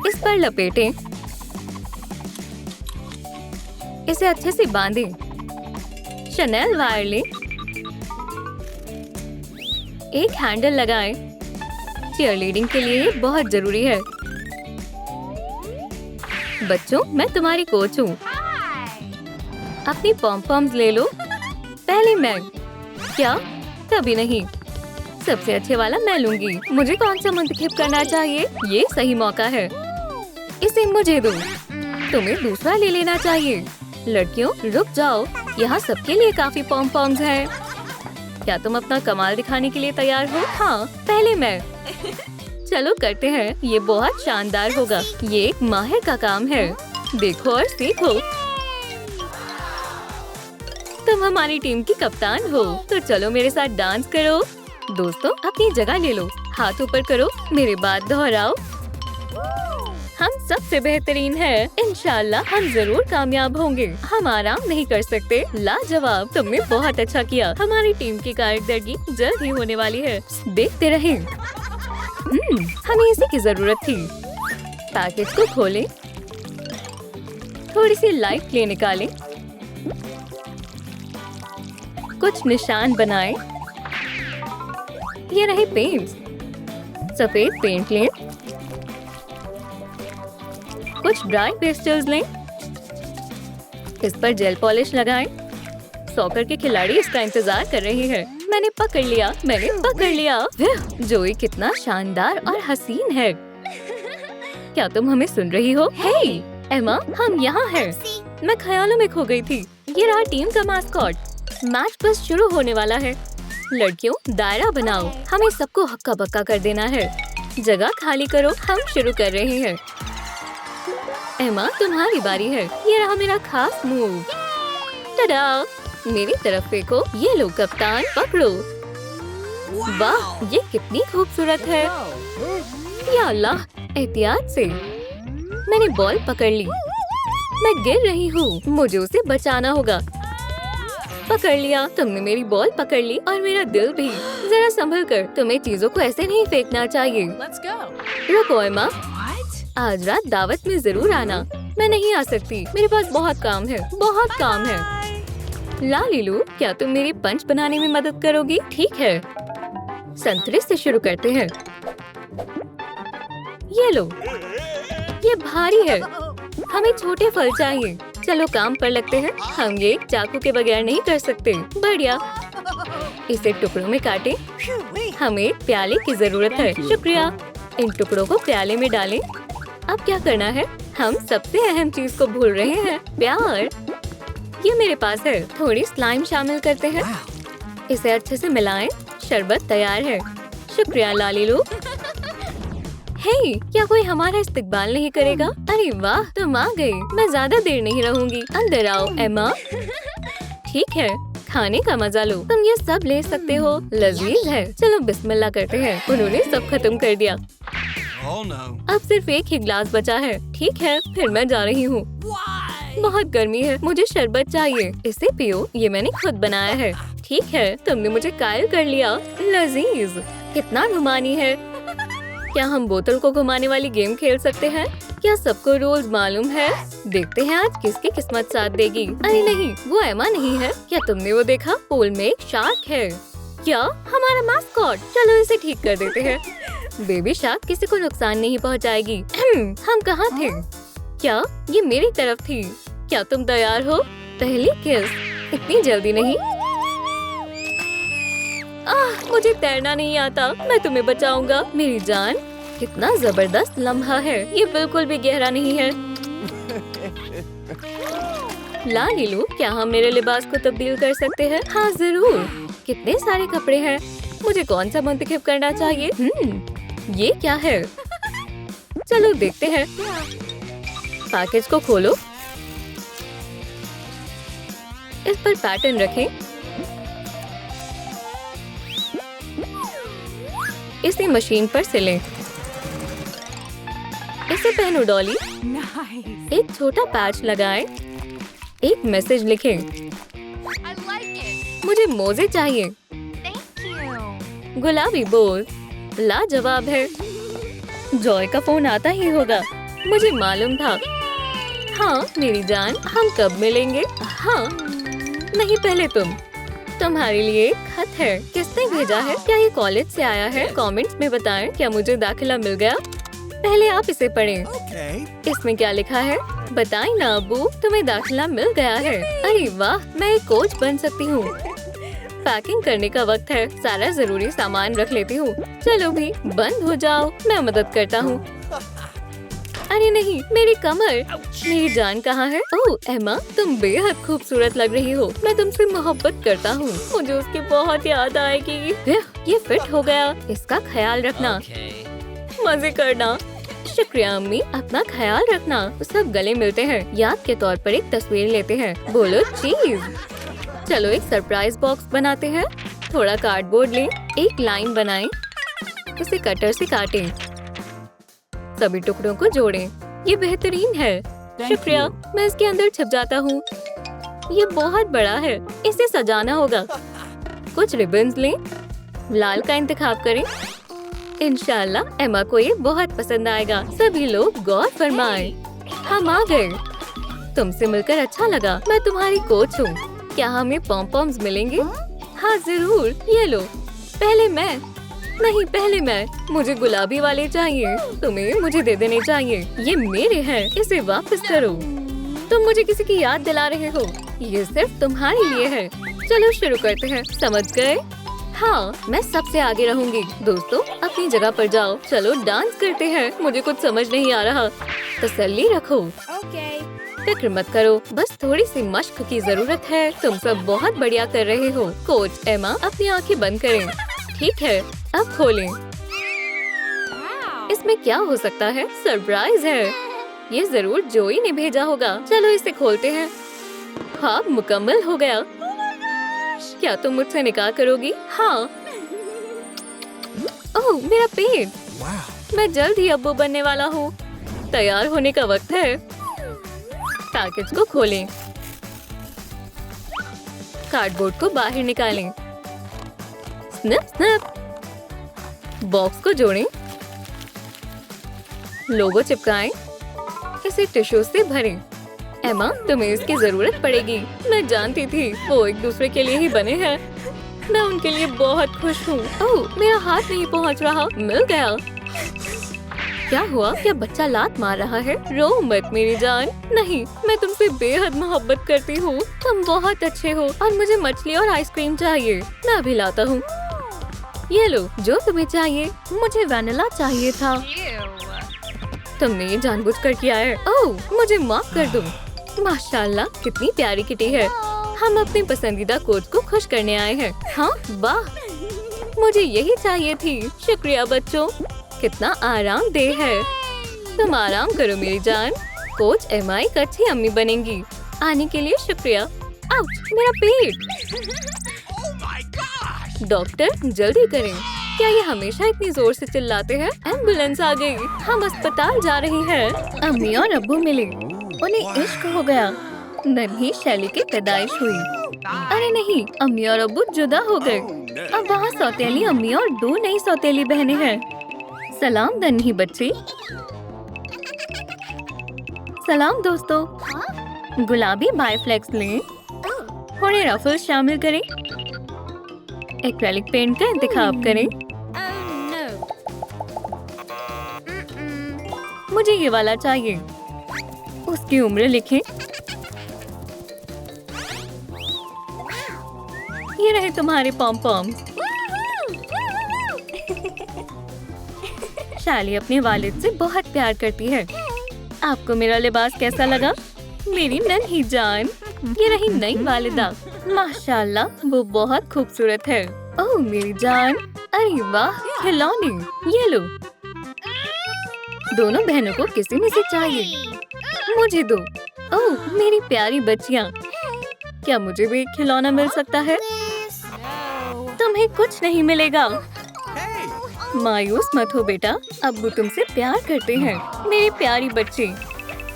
इस पर लपेटें। इसे अच्छे से बांधें। शनेल वायर ले। एक हैंडल लगाएं। चीयर लीडिंग के लिए ये बहुत जरूरी है। बच्चों, मैं तुम्हारी कोच हूँ। अपनी पॉम-पॉम्स ले लो। पहले मैं। क्या? कभी नहीं। सबसे अच्छे वाला मैं लूंगी। मुझे कौन सा मुंतखब करना चाहिए? ये सही मौका है। इसे मुझे दो। तुम्हें दूसरा ले लेना चाहिए। लड़कियों, रुक जाओ। यहाँ सबके लिए काफी पॉम-पॉम्स हैं। क्या तुम अपना कमाल दिखाने के लिए तैयार हो? हाँ, पहले मैं। चलो करते हैं। ये बहुत शानदार होगा। ये एक माहिर का काम है। देखो और सीखो। तुम हमारी टीम की कप्तान हो, तो चलो मेरे साथ डांस करो। दोस्तों, अपनी जगह ले लो। हाथ ऊपर करो। मेरे बाद दोहराओ। हम सबसे बेहतरीन हैं। इंशाल्लाह हम जरूर कामयाब होंगे। हम आराम नहीं कर सकते। लाजवाब, तुमने बहुत अच्छा किया। हमारी टीम की कारकर्दगी जल्द ही होने वाली है। देखते रहें। हमें इसी की जरूरत थी। पैकेज को खोलें। थोड़ी सी लाइट क्ले निकालें। कुछ निशान बनाएं। ये रहे पेंट्स। सफेद पेंट लें। कुछ ड्राई पेस्टल्स लें। इस पर जेल पॉलिश लगाएं। सॉकर के खिलाड़ी इसका इंतजार कर रहे हैं। मैंने पकड़ लिया। जोई कितना शानदार और हसीन है। क्या तुम हमें सुन रही हो? हे एमा, हम यहाँ हैं। मैं ख्यालों में खो गई थी। ये रहा टीम का मास्कॉट। मैच बस शुरू होने वाला है। लड़कियों दायरा बनाओ, हमें सबको हक्का बक्का कर देना है। जगह खाली करो, हम शुरू कर रहे हैं। एमा तुम्हारी बारी है, ये रहा मेरा खास मूव। टडा, मेरी तरफ फेंको, ये लो कप्तान, पकड़ो। वाह, ये कितनी खूबसूरत है। या अल्लाह, एहतियात से। मैंने बॉल पकड़ ली, मैं गिर रही हूँ, मुझे उसे बचाना होगा। पकड़ लिया, तुमने मेरी बॉल पकड़ ली और मेरा दिल भी। जरा संभल कर, तुम्हें चीजों को ऐसे नहीं फेंकना चाहिए। रुको एमा, आज रात दावत में जरूर आना। मैं नहीं आ सकती, मेरे पास बहुत काम है, बहुत काम है। लालीलू, क्या तुम मेरी पंच बनाने में मदद करोगी? ठीक है, संतरे से शुरू करते हैं। ये लो, ये भारी है, हमें छोटे फल चाहिए। चलो काम पर लगते हैं, हम ये चाकू के बगैर नहीं कर सकते। बढ़िया, इसे टुकड़ों में काटें। हमें प्याले की जरूरत है। शुक्रिया। इन टुकड़ों को प्याले में डालें। अब क्या करना है? हम सबसे अहम चीज को भूल रहे हैं, प्यार। ये मेरे पास है। थोड़ी स्लाइम शामिल करते हैं, इसे अच्छे से मिलाएं। शरबत तैयार है। शुक्रिया लालीलू। हे, क्या कोई हमारा इस्तकबाल नहीं करेगा? अरे वाह, तुम आ गए। मैं ज्यादा देर नहीं रहूंगी। अंदर आओ एमा। ठीक है, खाने का मजा लो। तुम ये सब ले सकते हो, लजीज है। चलो बिस्मिल्लाह करते हैं। उन्होंने सब खत्म कर दिया। अब सिर्फ एक ही गिलास बचा है। ठीक है, फिर मैं जा रही हूँ। बहुत गर्मी है, मुझे शरबत चाहिए। इसे पियो, ये मैंने खुद बनाया है। ठीक है, तुमने मुझे कायल कर लिया। लजीज, कितना घुमानी है। क्या हम बोतल को घुमाने वाली गेम खेल सकते हैं? क्या सबको रूल्स मालूम है? देखते हैं आज किसकी किस्मत साथ देगी। अरे नहीं, वो एमा नहीं है। क्या तुमने वो देखा? पूल में एक शार्क है। क्या? हमारा मास्कॉट। चलो इसे ठीक कर देते हैं। बेबी शार्क किसी को नुकसान नहीं पहुंचाएगी। हम कहाँ थे? क्या ये मेरी तरफ थी? क्या तुम तैयार हो? पहली किस? इतनी जल्दी नहीं। मुझे तैरना नहीं आता। मैं तुम्हें बचाऊंगा मेरी जान। कितना जबरदस्त लम्हा है। ये बिल्कुल भी गहरा नहीं है। लालीलू, क्या हम मेरे लिबास को तब्दील कर सकते हैं? हाँ जरूर। कितने सारे कपड़े हैं। मुझे कौन सा मुंतखब करना चाहिए? ये क्या है? चलो देखते हैं। पैकेज को खोलो, इस पर पैटर्न रखें। इसे मशीन पर सिलें। इसे पहनो डॉली। एक छोटा पैच लगाएं। एक मैसेज लिखें। मुझे मोजे चाहिए। गुलाबी बोल। लाजवाब है। जॉय का फोन आता ही होगा, मुझे मालूम था। हाँ मेरी जान, हम कब मिलेंगे? हाँ नहीं, पहले तुम। तुम्हारे लिए एक खत है। किसने भेजा है? क्या ये कॉलेज से आया है? कमेंट्स में बताएं। क्या मुझे दाखिला मिल गया? पहले आप इसे पढ़ें। इसमें क्या लिखा है? बताएं ना अब्बू, तुम्हें दाखिला मिल गया है। अरे वाह, मैं एक कोच बन सकती हूँ। पैकिंग करने का वक्त है। सारा जरूरी सामान रख लेती हूँ। चलो भी, बंद हो जाओ, मैं मदद करता हूँ। अरे नहीं, मेरी कमर। मेरी जान कहाँ है? ओह एमा, तुम बेहद खूबसूरत लग रही हो। मैं तुमसे मोहब्बत करता हूँ। मुझे उसकी बहुत याद आएगी। ये फिट हो गया। इसका ख्याल रखना। मजे करना। शुक्रिया अम्मी, अपना ख्याल रखना। सब गले मिलते हैं। याद के तौर पर एक तस्वीर लेते हैं। बोलो चीज। चलो एक सरप्राइज बॉक्स बनाते हैं। थोड़ा कार्डबोर्ड लें, एक लाइन बनाएं, उसे कटर से काटें, सभी टुकड़ों को जोड़ें। ये बेहतरीन है। शुक्रिया, मैं इसके अंदर छिप जाता हूँ। ये बहुत बड़ा है, इसे सजाना होगा। कुछ रिबन्स लें, लाल का इंतखाब करें। इंशाल्लाह एमा को ये बहुत पसंद आएगा। सभी लोग गौर फरमाएं। हम आ गए। तुमसे मिलकर अच्छा लगा। मैं तुम्हारी कोच हूँ। क्या हमें पॉम-पॉम्स मिलेंगे? हाँ जरूर, ये लो। पहले मैं। नहीं, पहले मैं। मुझे गुलाबी वाले चाहिए। तुम्हें मुझे दे देने चाहिए। ये मेरे हैं, इसे वापस करो। तुम मुझे किसी की याद दिला रहे हो। ये सिर्फ तुम्हारे लिए है। चलो शुरू करते हैं। समझ गए? हाँ, मैं सबसे आगे रहूंगी। दोस्तों अपनी जगह पर जाओ। चलो डांस करते हैं। मुझे कुछ समझ नहीं आ रहा। तसल्ली रखो। फिक्र मत करो, बस थोड़ी सी मशक की जरूरत है। तुम सब बहुत बढ़िया कर रहे हो। कोच एमा, अपनी आंखें बंद करें। ठीक है, अब खोलें। इसमें क्या हो सकता है? सरप्राइज है। ये जरूर जोई ने भेजा होगा। चलो इसे खोलते हैं। ख्वाब मुकम्मल हो गया। क्या तुम मुझसे निकाह करोगी? हाँ। ओह, मेरा पेट। मैं जल्द ही अब्बू बनने वाला हूँ। तैयार होने का वक्त है। पैकेज को खोलें। कार्डबोर्ड को बाहर निकालें। Snip snip. बॉक्स को जोड़ें। लोगो चिपकाएं। इसे टिश्यू से भरें। एमा, तुम्हें इसकी जरूरत पड़ेगी। मैं जानती थी वो एक दूसरे के लिए ही बने हैं। मैं उनके लिए बहुत खुश हूँ। ओह, मेरा हाथ नहीं पहुँच रहा। मिल गया। क्या हुआ? क्या बच्चा लात मार रहा है? रो मत मेरी जान। नहीं, मैं तुमसे बेहद मोहब्बत करती हूँ। तुम बहुत अच्छे हो और मुझे मछली और आइसक्रीम चाहिए। मैं अभी लाता हूँ। ये लो, जो तुम्हें चाहिए। मुझे वैनिला चाहिए था। तुमने ये जानबूझकर किया है। ओह, मुझे माफ कर दो। माशाल्लाह, कितनी प्यारी किटी है। हम अपने पसंदीदा कोच को खुश करने आए हैं। हाँ, वाह, मुझे यही चाहिए थी। शुक्रिया बच्चों, कितना आरामदेह है। तुम आराम करो मेरी जान। कोच एमा एक अच्छी अम्मी बनेंगी। आने के लिए शुक्रिया। आउच, मेरा पेट। डॉक्टर, जल्दी करें। क्या ये हमेशा इतनी जोर से चिल्लाते हैं? एम्बुलेंस आ गई। हम अस्पताल जा रहे हैं। अम्मी और अब्बू मिले। उन्हें इश्क हो गया। नन्ही शैली की पैदाइश हुई। अरे नहीं, अम्मी और अब्बू जुदा हो गए। अब वहाँ सौतेली अम्मी और 2 नई सौतेली बहनें हैं। सलाम नन्ही बच्ची। सलाम दोस्तों। गुलाबी बायफ्लेक्स लें। थोड़े रफल शामिल करें। एक्रेलिक पेंट का इंतखाब करें। मुझे ये वाला चाहिए। उसकी उम्र लिखें। ये रहे तुम्हारे पॉम पॉम। शाली अपने वालिद से बहुत प्यार करती है। आपको मेरा लिबास कैसा लगा? मेरी नन्ही जान। ये रही नई वालिदा। माशाल्लाह, वो बहुत खूबसूरत है। ओह मेरी जान। अरे वाह, खिलौने। ये लो। दोनों बहनों को किसी में से चाहिए। मुझे दो। ओह मेरी प्यारी बच्चियाँ, क्या मुझे भी एक खिलौना मिल सकता है? तुम्हें कुछ नहीं मिलेगा। मायूस मत हो बेटा, अब्बू तुमसे प्यार करते हैं। मेरी प्यारी बच्ची।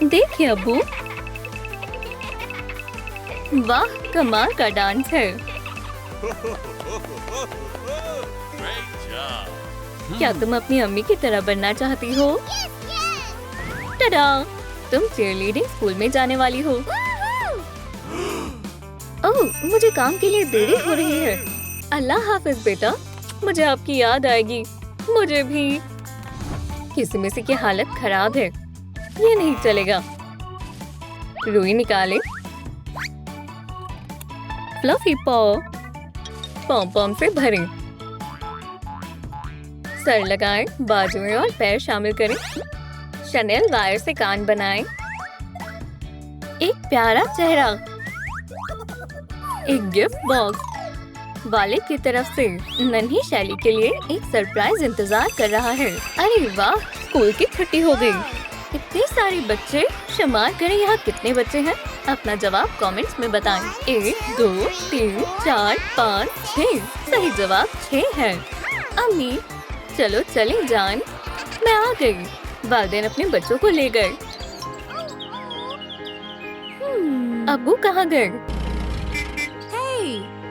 देखिए अब्बू, वाह कमाल का डांस है। क्या तुम अपनी अम्मी की तरह बनना चाहती हो? टडा, तुम चीयरलीडिंग स्कूल में जाने वाली हो। ओह, मुझे काम के लिए देरी हो रही है। अल्लाह हाफिज बेटा, मुझे आपकी याद आएगी। मुझे भी। किसी में से की हालत खराब है। ये नहीं चलेगा। रुई निकाले। फ्लफी पॉ। पॉम पॉम से भरें। सर लगाएं, बाजुएं और पैर शामिल करें। शनेल वायर से कान बनाएं। एक प्यारा चेहरा। एक गिफ्ट बॉक्स। वालिद की तरफ से नन्ही शैली के लिए एक सरप्राइज इंतजार कर रहा है। अरे वाह, स्कूल की छुट्टी हो गई। इतने सारे बच्चे। शुमार करें यहाँ कितने बच्चे हैं। अपना जवाब कमेंट्स में बताएं। 1 2 3 4 5 6। सही जवाब 6 है। अम्मी चलो चले जान। मैं आ गई। वालिदैन अपने बच्चों को ले गए। अब्बू कहाँ गए?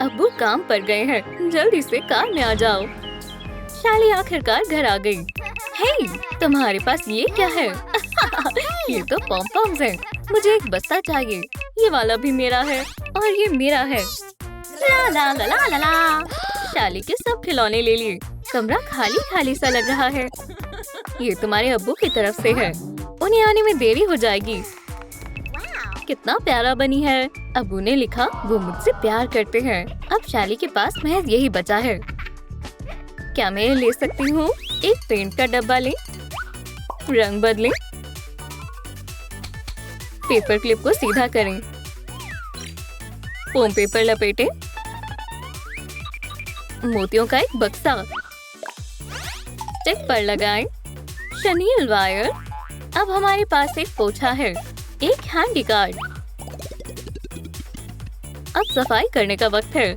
अब्बू काम पर गए हैं। जल्दी से कार में आ जाओ। शाली आखिरकार घर आ गई। हे, तुम्हारे पास ये क्या है? ये तो पॉम पॉम्स हैं। मुझे एक बस्ता चाहिए। ये वाला भी मेरा है और ये मेरा है। ला ला ला ला ला ला। शाली के सब खिलौने ले लिए। कमरा खाली खाली सा लग रहा है। ये तुम्हारे अब्बू की तरफ से है। उन्हें आने में देरी हो जाएगी। कितना प्यारा बनी है। अब्बू ने लिखा, वो मुझसे प्यार करते हैं। अब शाली के पास महज यही बचा है। क्या मैं ले सकती हूँ? एक पेंट का डब्बा लें। रंग बदलें। पेपर क्लिप को सीधा करें, फोम पेपर लपेटें, मोतियों का एक बक्सा स्टिक पर लगाएं, शनील वायर। अब हमारे पास एक पोछा है, एक हैंडी कार्ड। अब सफाई करने का वक्त है।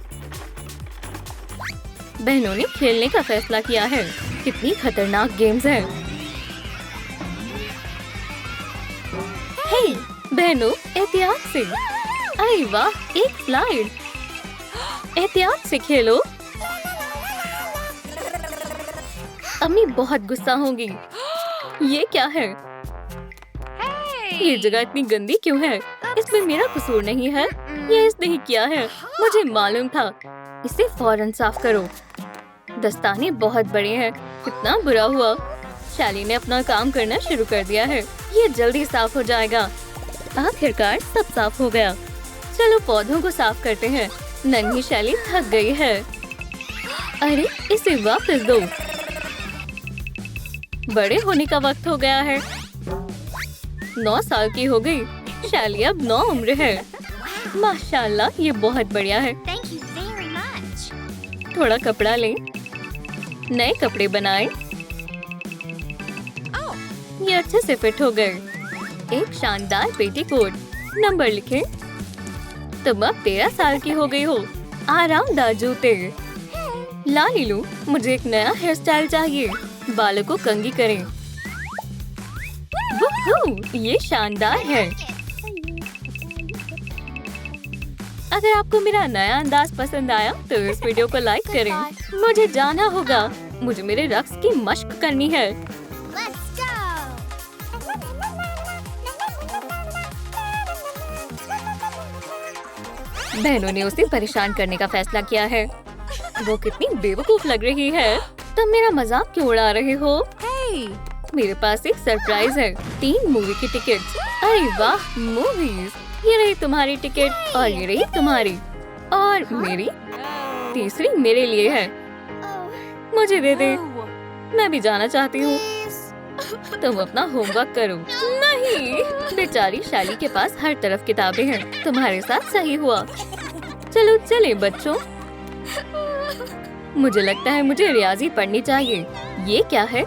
बहनों ने खेलने का फैसला किया है। कितनी खतरनाक गेम्स हैं। हे बहनों, एहतियात से। अरे वाह, एक स्लाइड। एहतियात से खेलो। अम्मी बहुत गुस्सा होंगी। ये क्या है? ये जगह इतनी गंदी क्यों है? इसमें मेरा कसूर नहीं है। ये इसने ही किया है, मुझे मालूम था। इसे फौरन साफ करो। दस्ताने बहुत बड़े हैं, कितना बुरा हुआ। शैली ने अपना काम करना शुरू कर दिया है। ये जल्दी साफ हो जाएगा। आखिरकार सब साफ हो गया। चलो पौधों को साफ करते हैं। नन्ही शैली थक गई है। अरे इसे वापस दो। बड़े होने का वक्त हो गया है। 9 साल की हो गई। शैली अब 9 उम्र है। माशाल्लाह, ये बहुत बढ़िया है। थोड़ा कपड़ा लें, नए कपड़े बनाएं। ये अच्छे से फिट हो गए। एक शानदार पेटीकोट। नंबर लिखें। तुम अब 13 साल की हो गई हो। आरामदार जूते। लालीलू, मुझे एक नया हेयर स्टाइल चाहिए। बालों को कंघी करें। वुहू, ये शानदार है। अगर आपको मेरा नया अंदाज पसंद आया तो इस वीडियो को लाइक करें। मुझे जाना होगा। मुझे मेरे रक्स की मश्क करनी है। बहनों ने उसे परेशान करने का फैसला किया है। वो कितनी बेवकूफ लग रही है। तुम मेरा मजाक क्यों उड़ा रहे हो? मेरे पास एक सरप्राइज है। 3 मूवी की टिकट्स। अरे वाह, मूवीज। ये रही तुम्हारी टिकट और ये रही तुम्हारी और मेरी। तीसरी मेरे लिए है। मुझे दे दे, मैं भी जाना चाहती हूँ। तुम अपना होमवर्क करो। नहीं, बेचारी शैली के पास हर तरफ किताबें हैं। तुम्हारे साथ सही हुआ। चलो चले बच्चों। मुझे लगता है मुझे रियाजी पढ़नी चाहिए। ये क्या है?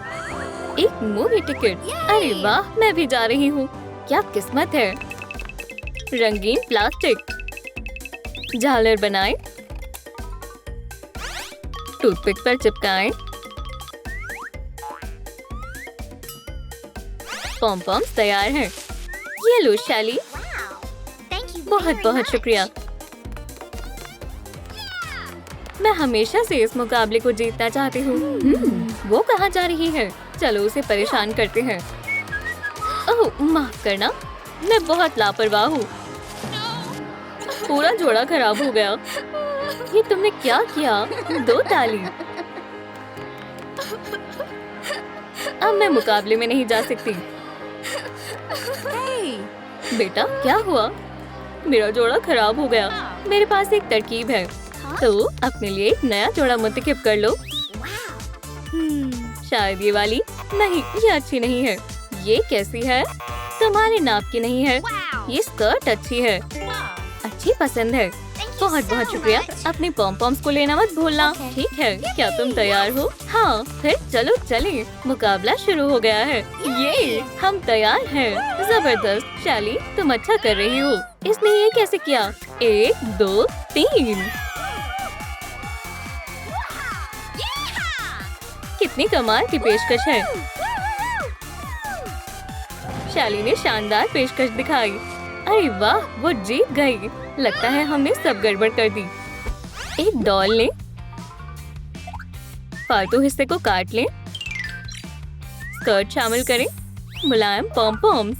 एक मूवी टिकट। अरे वाह, मैं भी जा रही हूँ। क्या किस्मत है। रंगीन प्लास्टिक। झालर बनाएं, टूथपिक पर चिपकाएं। पॉम-पॉम्स तैयार हैं। ये लो शैली। बहुत बहुत शुक्रिया। मैं हमेशा से इस मुकाबले को जीतना चाहती हूँ। वो कहाँ जा रही है? चलो उसे परेशान करते हैं। ओह माफ करना, मैं बहुत लापरवाह हूँ। पूरा जोड़ा खराब हो गया। ये तुमने क्या किया? 2 ताली। अब मैं मुकाबले में नहीं जा सकती। बेटा क्या हुआ? मेरा जोड़ा खराब हो गया। मेरे पास एक तरकीब है। तो अपने लिए एक नया जोड़ा मुंतखब कर लो। शायद ये वाली। नहीं, ये अच्छी नहीं है। ये कैसी है? तुम्हारे नाप की नहीं है। ये स्कर्ट अच्छी है। अच्छी पसंद है। बहुत बहुत शुक्रिया। अपने पॉम-पॉम्स को लेना मत भूलना। ठीक है, क्या तुम तैयार हो? हाँ, फिर चलो चलें। मुकाबला शुरू हो गया है। ये हम तैयार हैं। जबरदस्त शैली, तुम अच्छा कर रही हो। इसने ये कैसे किया? 1 2 3। कितनी कमाल की पेशकश है। शैली ने शानदार पेशकश दिखाई। अरे वाह, वो जीत गई। लगता है हमने सब गड़बड़ कर दी। एक डॉल लें, फालतू हिस्से को काट लें, स्कर्ट शामिल करें, मुलायम पॉम-पॉम्स,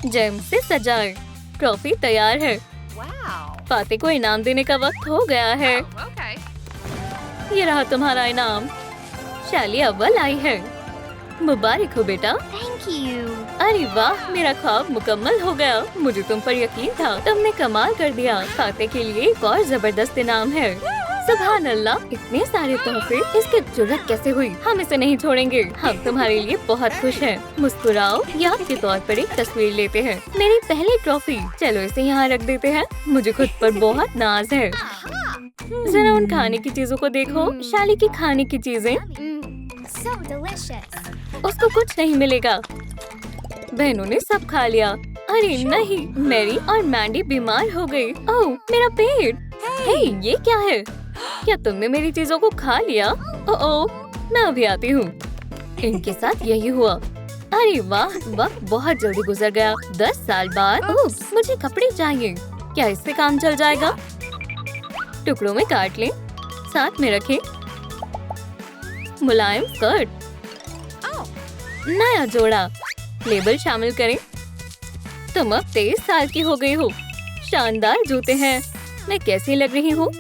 जेम से सजाएं। ट्रॉफी तैयार है। फाते को इनाम देने का वक्त हो गया है। ये रहा तुम्हारा इनाम। शैली अव्वल आई है। मुबारक हो बेटा।
Thank you.
अरे वाह, मेरा ख्वाब मुकम्मल हो गया। मुझे तुम पर यकीन था। तुमने कमाल कर दिया। फाते के लिए एक और जबरदस्त इनाम है। सुभान अल्लाह, इतने सारे तोहफे, इसकी जुर्रत कैसे हुई? हम इसे नहीं छोड़ेंगे। हम तुम्हारे लिए बहुत खुश हैं। मुस्कुराओ या के तौर पर एक तस्वीर लेते हैं। मेरी पहली ट्रॉफी। चलो इसे यहाँ रख देते हैं। मुझे खुद पर बहुत नाज है। जरा उन खाने की चीजों को देखो। शाली की खाने की चीजें।
So delicious.
उसको कुछ नहीं मिलेगा। बहनों ने सब खा लिया। अरे नहीं, मैरी और मैंडी बीमार हो गई। ओह, मेरा पेट। हे, ये क्या है? क्या तुमने मेरी चीजों को खा लिया? ओह, मैं अभी आती हूँ। इनके साथ यही हुआ। अरे वाह, वक्त बहुत जल्दी गुजर गया। 10 साल बाद। ओह, मुझे कपड़े चाहिए। क्या इससे काम चल जाएगा? टुकड़ों में काट लें, साथ में रखें। मुलायम स्कर्ट, नया जोड़ा, लेबल शामिल करें। तुम अब 23 साल की हो गई हो। शानदार जूते हैं। मैं कैसी लग रही हूँ?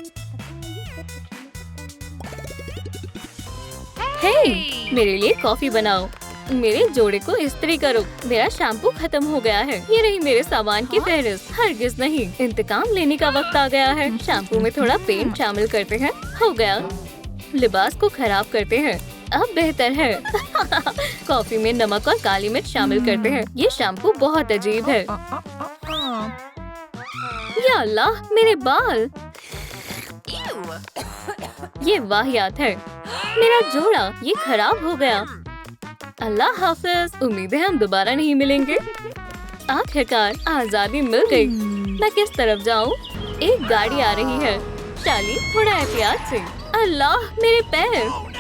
हे, मेरे लिए कॉफी बनाओ। मेरे जोड़े को इस्त्री करो। मेरा शैम्पू खत्म हो गया है। ये रही मेरे सामान की फहरिस्त। हरगिज नहीं, इंतकाम लेने का वक्त आ गया है। शैम्पू में थोड़ा पेंट शामिल करते हैं। हो गया। लिबास को खराब करते हैं। अब बेहतर है। कॉफी में नमक और काली मिर्च शामिल करते हैं। ये शैम्पू बहुत अजीब है। या अल्लाह, मेरे बाल। ये वाहियात है। मेरा जोड़ा, ये खराब हो गया। अल्लाह हाफिज। उम्मीद है हम दोबारा नहीं मिलेंगे। आखिरकार आजादी मिल गई। मैं किस तरफ जाऊँ? एक गाड़ी आ रही है। शाली, थोड़ा एहतियात से। अल्लाह, मेरे पैर।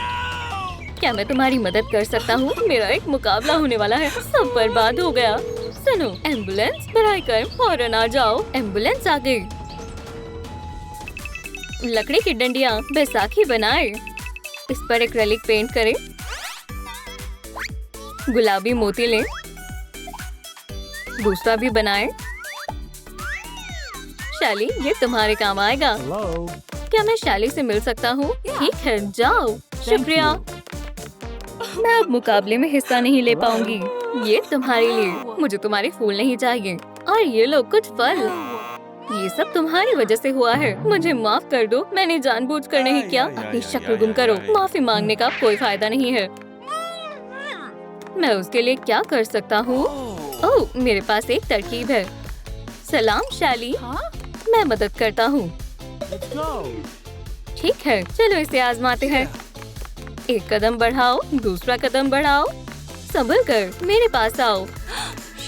क्या मैं तुम्हारी मदद कर सकता हूँ? मेरा एक मुकाबला होने वाला है। सब बर्बाद हो गया। सुनो, एम्बुलेंस, बराए कर फौरन आ जाओ। एम्बुलेंस आ गई। लकड़ी की डंडियाँ, बैसाखी बनाए। इस पर एक्रेलिक पेंट करें। गुलाबी मोती लें। दूसरा भी बनाएं। शाली, ये तुम्हारे काम आएगा। क्या मैं शाली से मिल सकता हूँ? ठीक है, जाओ। शुक्रिया। मैं अब मुकाबले में हिस्सा नहीं ले पाऊंगी। ये तुम्हारे लिए। मुझे तुम्हारे फूल नहीं चाहिए। और ये लो कुछ फल। ये सब तुम्हारी वजह से हुआ है। मुझे माफ कर दो। मैंने जानबूझकर नहीं किया। अपनी शक्ल गुम करो। माफी मांगने का कोई फायदा नहीं है। मैं उसके लिए क्या कर सकता हूँ? ओह, मेरे पास एक तरकीब है। सलाम शाली, मैं मदद करता हूँ। ठीक है, चलो इसे आजमाते हैं। एक कदम बढ़ाओ, दूसरा कदम बढ़ाओ। संभल कर, मेरे पास आओ।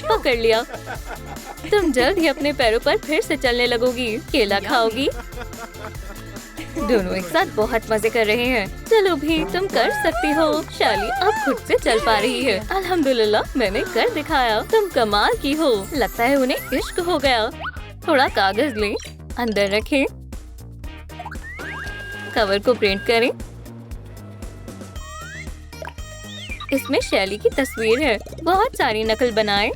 पकड़ लिया। तुम जल्द ही अपने पैरों पर फिर से चलने लगोगी। केला खाओगी। दोनों एक साथ बहुत मजे कर रहे हैं। चलो भी, तुम कर सकती हो। शाली अब खुद से चल पा रही है। अल्हम्दुलिल्लाह, मैंने कर दिखाया। तुम कमाल की हो। लगता है उन्हें इश्क हो गया। थोड़ा कागज लें, अंदर रखें। कवर को प्रिंट करें। इसमें शैली की तस्वीर है। बहुत सारी नकल बनाएं।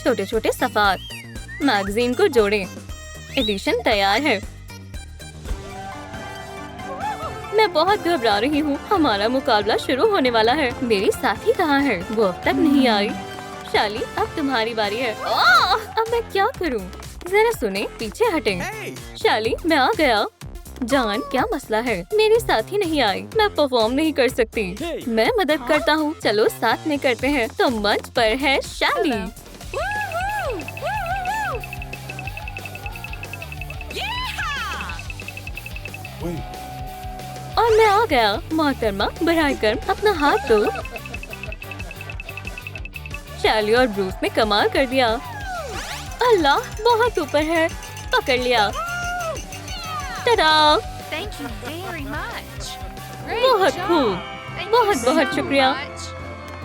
छोटे छोटे सफात। मैगजीन को जोड़ें। एडिशन तैयार है। मैं बहुत घबरा रही हूँ। हमारा मुकाबला शुरू होने वाला है। मेरी साथी कहाँ है? वो अब तक नहीं आई। शाली, अब तुम्हारी बारी है। अब मैं क्या करूँ? जरा सुने, पीछे हटें। शाली, मैं आ गया। जान, क्या मसला है? मेरी साथी नहीं आई। मैं परफॉर्म नहीं कर सकती। मैं मदद करता हूँ। चलो साथ में करते हैं। तो मंच पर है शाली। और मैं आ गया। मोहतरमा, बराए कर अपना हाथ दो। शाली और ब्रूस ने कमाल कर दिया। अल्लाह, बहुत ऊपर है। पकड़ लिया। टडा!
Thank you very much.
बहुत खूब। बहुत बहुत शुक्रिया।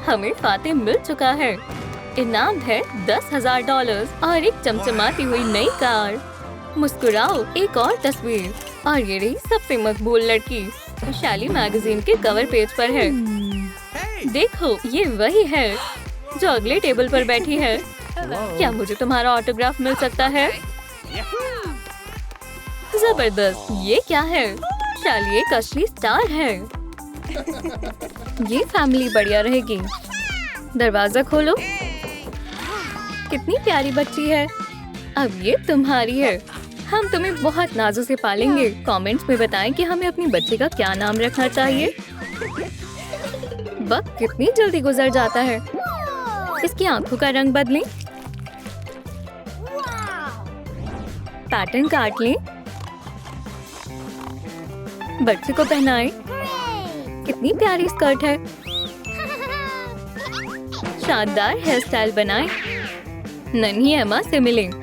हमें फातिह मिल चुका है। इनाम है $10,000 और एक चमचमाती हुई नई कार। मुस्कुराओ, एक और तस्वीर। और ये रही सबसे मकबूल लड़की। शाली मैगजीन के कवर पेज पर है। देखो, ये वही है जो अगले टेबल पर बैठी है। क्या मुझे तुम्हारा ऑटोग्राफ मिल सकता है? जबरदस्त। ये क्या है? शाली एक असली स्टार है। ये फैमिली बढ़िया रहेगी। दरवाजा खोलो। कितनी प्यारी बच्ची है। अब ये तुम्हारी है। हम तुम्हें बहुत नाजों से पालेंगे। कमेंट्स में बताएं कि हमें अपनी बच्ची का क्या नाम रखना चाहिए। वक्त कितनी जल्दी गुजर जाता है। इसकी आंखों का रंग बदलें। पैटर्न काट लें। बच्चे को पहनाएं। कितनी प्यारी स्कर्ट है। शानदार हेयर स्टाइल बनाएं। नन्ही एमा से मिलें।